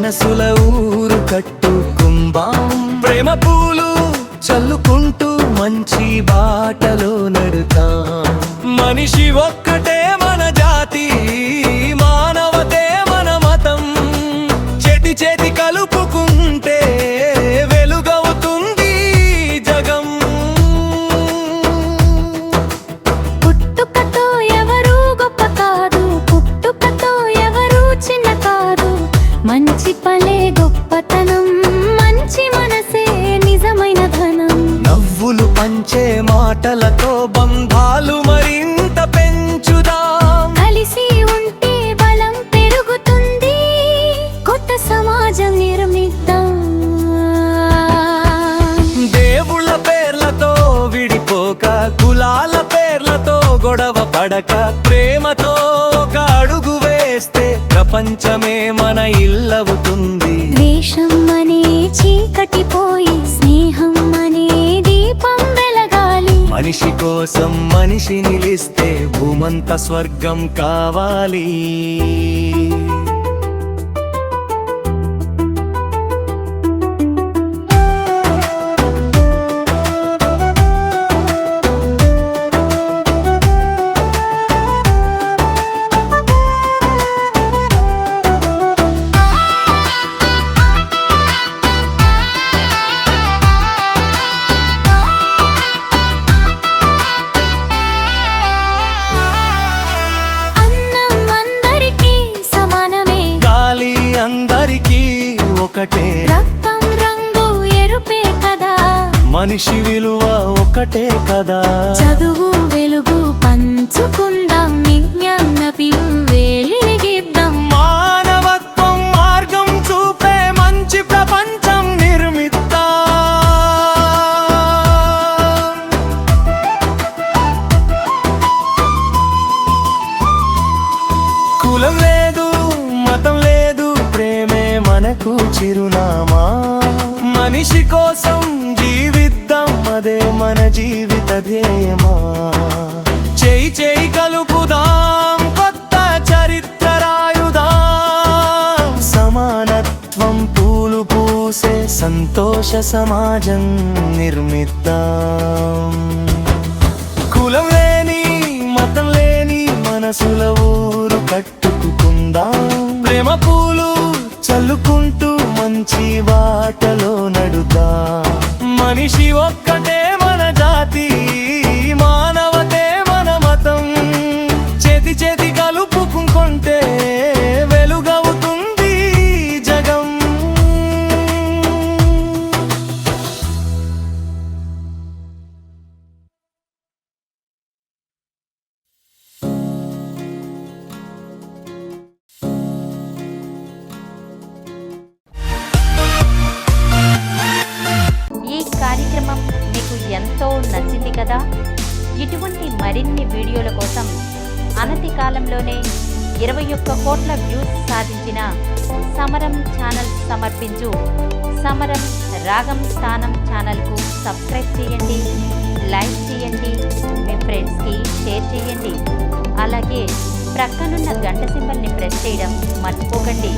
మనసుల ఊరు కట్టుకుందాం. ప్రేమ పూలు చల్లుకుంటూ మంచి బాటలో నడుతాం. మనిషి ఒక్కటే మన జాతి, మానవతే మన మతం. చేతి చేతి కలుపుకుంటే వెలుగవుతుంది జగం. పుట్టుకతో ఎవరు గొప్ప కాదు, పుట్టుకతో ఎవరు చిన్న కాదు. మంచి పలే గొప్పతనం, మంచి మనసే నిజమైన ధనం. నవ్వులు పంచే మాటలతో బంధాలు మరింత పెంచుదాం. కలిసి ఉంటే బలం పెరుగుతుంది, కొత్త సమాజం నిర్మిద్దాం. దేవుళ్ళ పేర్లతో విడిపోక, కులాల పేర్లతో గొడవ పడక, ప్రేమతో ఒక అడుగు వేస్తే ప్రపంచమే మన ఇల్లవుతుంది. ద్వేషం అనే చీకటి పోయి స్నేహం అనే దీపం వెలగాలి. మనిషి కోసం మనిషి నిలిస్తే భూమంత స్వర్గం కావాలి. ఒకటే రక్తం రంగు ఎరుపే కదా, మనిషి విలువ ఒకటే కదా. చదువు వెలుగు పంచుకుందాం, విజ్ఞానపి వెలిగిద్దాం. మానవత్వం మార్గం చూపే మంచి ప్రపంచం నిర్మిద్దాం. కులం లేదు, మతం లేదు, ప్రేమే మనకు చిరునామా. మనిషి కోసం జీవిద్దాం, అదే మన జీవిత ధ్యేయమా. చేయి చేయి కలుపుదాం, కొత్త చరిత్ర రాయుదాం. సమానత్వం పూలు పూసే సంతోష సమాజం నిర్మిద్దాం. కులం లేని మతం లేని మనసుల ఊరు కట్టుకుందాం. ప్రేమ పూలు చల్లుకుంటూ మంచి బాటలో నడుదా. మనిషి ఒక్కటే మన జాతి, మానవతే మన మతం. చేతి చేతి కలుపుకుంటే వెలుగవుతుంది జగం. కార్యక్రమం మీకు ఎంతో నచ్చింది కదా. ఇటువంటి మరిన్ని వీడియోల కోసం అనతి కాలంలోనే 21 కోట్ల వ్యూస్ సాధించిన సమరం ఛానల్ సమర్పించు సమరం రాగం స్థానం ఛానల్కు సబ్స్క్రైబ్ చేయండి, లైక్ చేయండి, మీ ఫ్రెండ్స్కి షేర్ చేయండి. అలాగే ప్రక్కనున్న గంట సింబల్ని ప్రెస్ చేయడం మర్చిపోకండి.